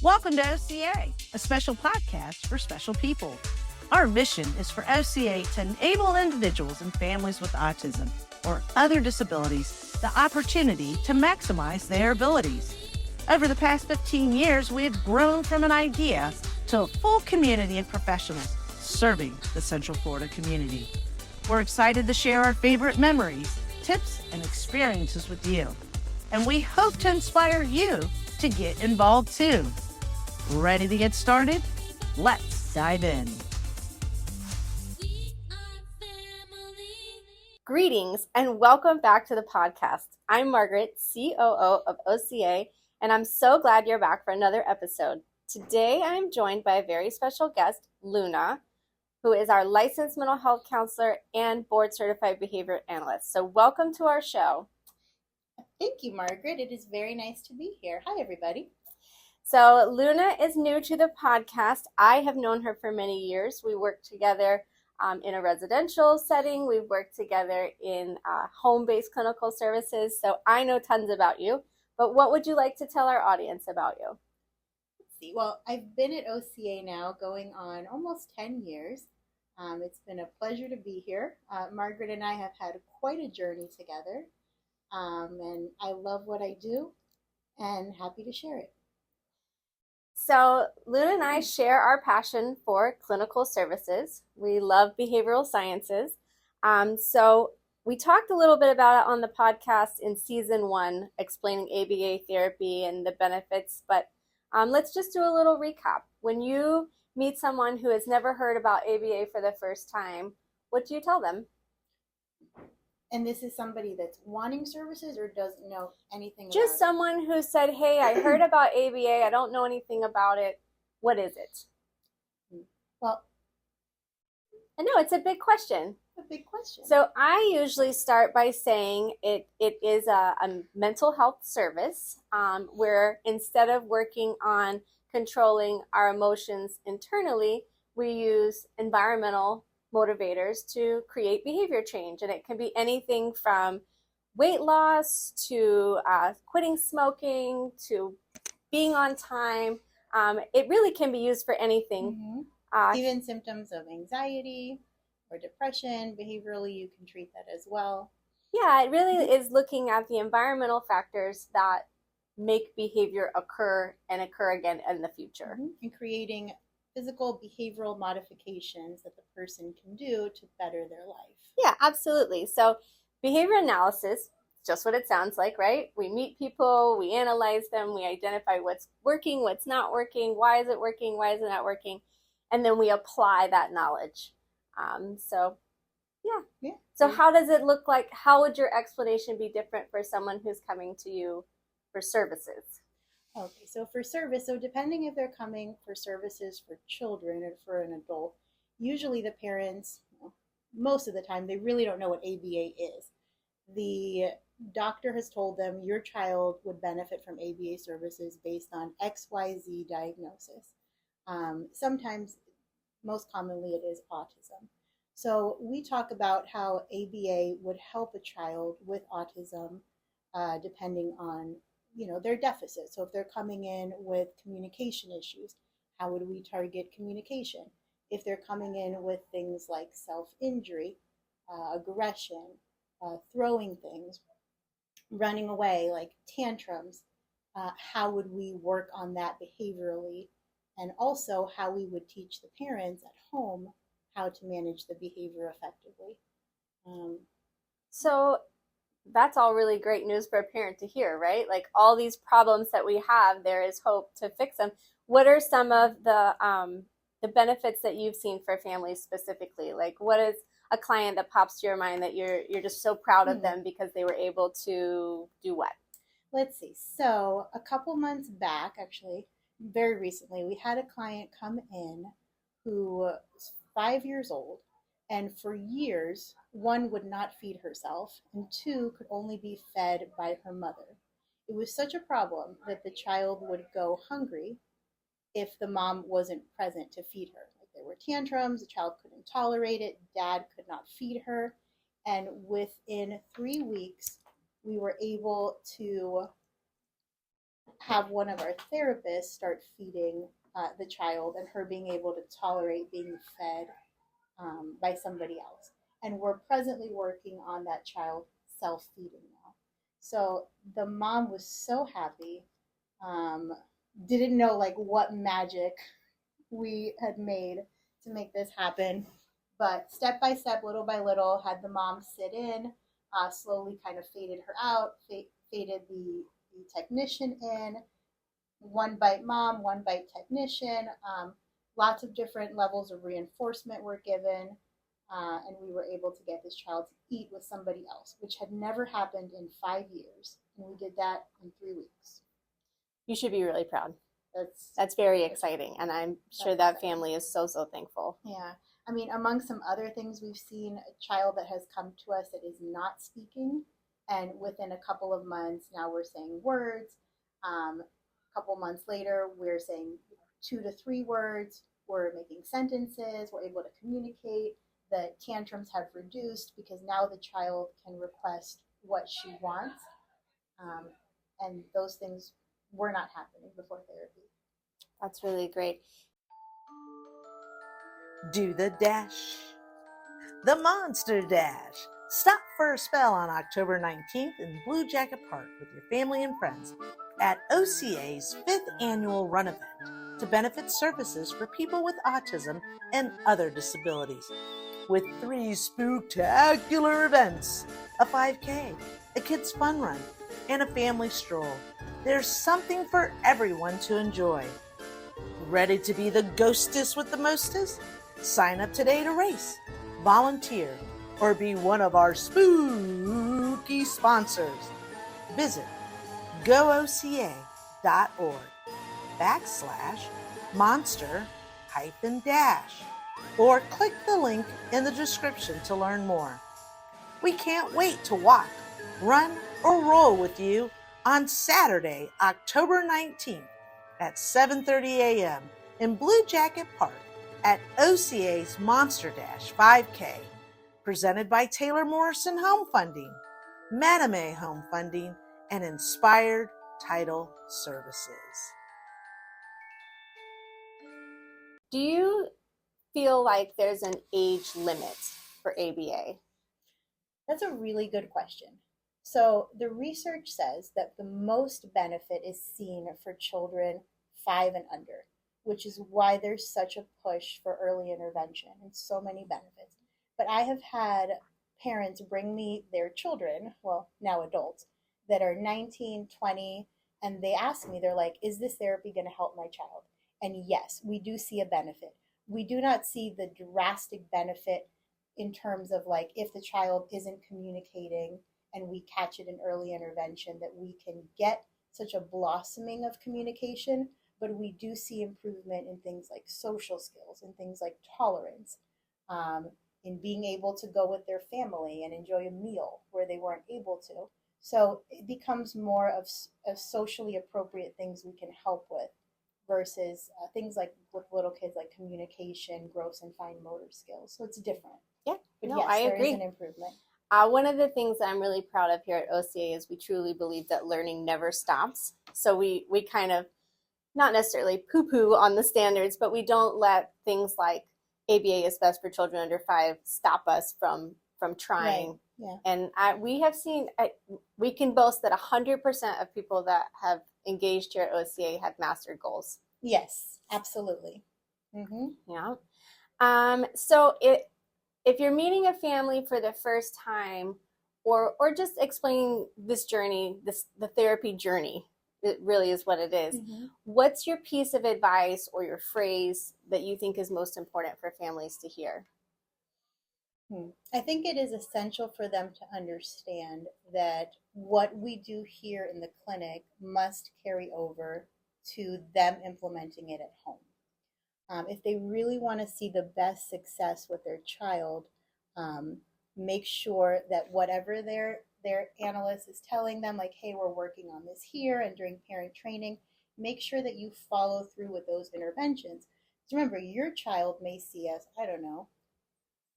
Welcome to OCA, a special podcast for special people. Our mission is for OCA to enable individuals and families with autism or other disabilities the opportunity to maximize their abilities. Over the past 15 years, we have grown from an idea to a full community of professionals serving the Central Florida community. We're excited to share our favorite memories, tips, and experiences with you. And we hope to inspire you to get involved too. Ready to get started? Let's dive in. Greetings and welcome back to the podcast. I'm Margaret, COO of OCA, and I'm so glad you're back for another episode. Today I'm joined by a very special guest, Luna, who is our licensed mental health counselor and board certified behavior analyst. So welcome to our show. Thank you, Margaret. It is very nice to be here. Hi, everybody. So Luna is new to the podcast. I have known her for many years. We worked together in a residential setting. We've worked together in home-based clinical services. So I know tons about you. But what would you like to tell our audience about you? Let's see. Well, I've been at OCA now going on almost 10 years. It's been a pleasure to be here. Margaret and I have had quite a journey together. And I love what I do and happy to share it. So Luna and I share our passion for clinical services. We love behavioral sciences. So we talked a little bit about it on the podcast in season 1, explaining ABA therapy and the benefits. But let's just do a little recap. When you meet someone who has never heard about ABA for the first time, what do you tell them? And this is somebody that's wanting services or doesn't know anything about it? Just someone who said, hey, I heard about ABA. I don't know anything about it. What is it? Well, I know it's a big question. a big question. So I usually start by saying it is a mental health service where instead of working on controlling our emotions internally, we use environmental motivators to create behavior change. And it can be anything from weight loss to quitting smoking to being on time. It really can be used for anything. Even symptoms of anxiety or depression, behaviorally, you can treat that as well. Yeah, it really is looking at the environmental factors that make behavior occur and occur again in the future. And creating physical behavioral modifications that the person can do to better their life. Yeah, absolutely. So behavior analysis, just what it sounds like, right? We meet people, we analyze them, we identify what's working, what's not working, why is it working, why is it not working, and then we apply that knowledge. Yeah. So how does it look like? How would your explanation be different for someone who's coming to you for services? Okay, so for service, so depending if they're coming for services for children or for an adult, usually the parents, most of the time, they really don't know what ABA is. The doctor has told them your child would benefit from ABA services based on XYZ diagnosis. Sometimes, most commonly, it is autism. So we talk about how ABA would help a child with autism depending on their deficit. So if they're coming in with communication issues, how would we target communication? If they're coming in with things like self-injury, aggression, throwing things, running away, like tantrums, how would we work on that behaviorally? And also how we would teach the parents at home how to manage the behavior effectively. So that's all really great news for a parent to hear, right? Like all these problems that we have, there is hope to fix them. What are some of the benefits that you've seen for families specifically? Like what is a client that pops to your mind that you're just so proud of them because they were able to do what? Let's see. So a couple months back, actually, very recently, we had a client come in who was 5 years old. And for years, 1, would not feed herself, and 2, could only be fed by her mother. It was such a problem that the child would go hungry if the mom wasn't present to feed her. Like there were tantrums, the child couldn't tolerate it, dad could not feed her, and within 3 weeks, we were able to have one of our therapists start feeding the child, and her being able to tolerate being fed by somebody else. And we're presently working on that child self-feeding now. So the mom was so happy, um, didn't know like what magic we had made to make this happen. But step by step, little by little, had the mom sit in, slowly kind of faded her out, faded the technician in, one bite mom, one bite technician. Lots of different levels of reinforcement were given, and we were able to get this child to eat with somebody else, which had never happened in 5 years. And we did that in 3 weeks. You should be really proud. That's That's very exciting, and I'm sure that family is so thankful. Yeah. I mean, among some other things, we've seen a child that has come to us that is not speaking, and within a couple of months, now we're saying words. A couple months later, we're saying 2 to 3 words. We're making sentences. We're able to communicate. The tantrums have reduced because now the child can request what she wants, and those things were not happening before therapy. That's really great. Do the dash. The Monster Dash. Stop for a spell on October 19th in Blue Jacket Park with your family and friends at OCA's 5th annual run event to benefit services for people with autism and other disabilities. With 3 spooktacular events, a 5K, a kids fun run, and a family stroll. There's something for everyone to enjoy. Ready to be the ghostess with the mostest? Sign up today to race, volunteer, or be one of our spooky sponsors. Visit gooca.org/monster-dash or click the link in the description to learn more. We can't wait to walk, run, or roll with you on Saturday, October 19th at 7:30 a.m. in Blue Jacket Park at OCA's Monster Dash 5K, presented by Taylor Morrison Home Funding, Madame Home Funding, and Inspired Title Services. Do you feel like there's an age limit for ABA? That's a really good question. So the research says that the most benefit is seen for children 5 and under, which is why there's such a push for early intervention and so many benefits. But I have had parents bring me their children, well, now adults, that are 19, 20, and they ask me, they're like, is this therapy going to help my child? And yes, we do see a benefit. We do not see the drastic benefit in terms of like if the child isn't communicating and we catch it in early intervention, that we can get such a blossoming of communication, but we do see improvement in things like social skills and things like tolerance, in being able to go with their family and enjoy a meal where they weren't able to. So it becomes more of socially appropriate things we can help with versus things like with little kids like communication, gross and fine motor skills. So it's different. Yeah, But no, yes, I there agree. is an improvement. One of the things that I'm really proud of here at OCA is we truly believe that learning never stops. So we kind of not necessarily poo-poo on the standards, but we don't let things like ABA is best for children under 5 stop us from trying. Right. Yeah. And we have seen, we can boast that 100% of people that have engaged here at OCA have mastered goals. Yes, absolutely. Mm-hmm. Yeah. So if you're meeting a family for the first time, or just explaining this journey, the therapy journey, it really is what it is. Mm-hmm. What's your piece of advice or your phrase that you think is most important for families to hear? I think it is essential for them to understand that what we do here in the clinic must carry over to them implementing it at home. If they really want to see the best success with their child, make sure that whatever their analyst is telling them, like, hey, we're working on this here, and during parent training, make sure that you follow through with those interventions. Because remember, your child may see us, I don't know,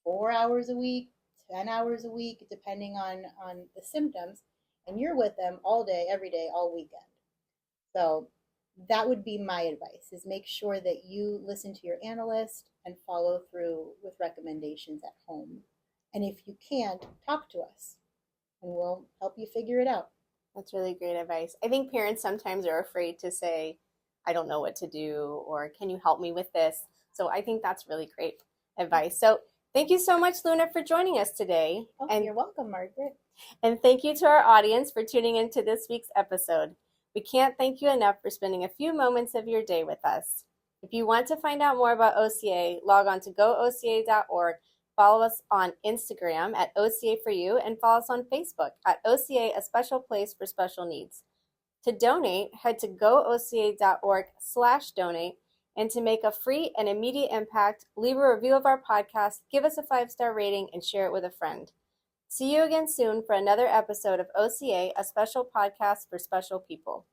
4 hours a week, 10 hours a week, depending on the symptoms, and you're with them all day, every day, all weekend. So that would be my advice, is make sure that you listen to your analyst and follow through with recommendations at home. And if you can't, talk to us and we'll help you figure it out. That's really great advice. I think parents sometimes are afraid to say, I don't know what to do, or can you help me with this? So I think that's really great advice. So thank you so much, Luna, for joining us today. Oh, and you're welcome, Margaret. And thank you to our audience for tuning into this week's episode. We can't thank you enough for spending a few moments of your day with us. If you want to find out more about OCA, log on to gooca.org, follow us on Instagram at OCA for You, and follow us on Facebook at OCA, a special place for special needs. To donate, head to gooca.org/donate, and to make a free and immediate impact, leave a review of our podcast, give us a 5-star rating, and share it with a friend. See you again soon for another episode of OCA, a special podcast for special people.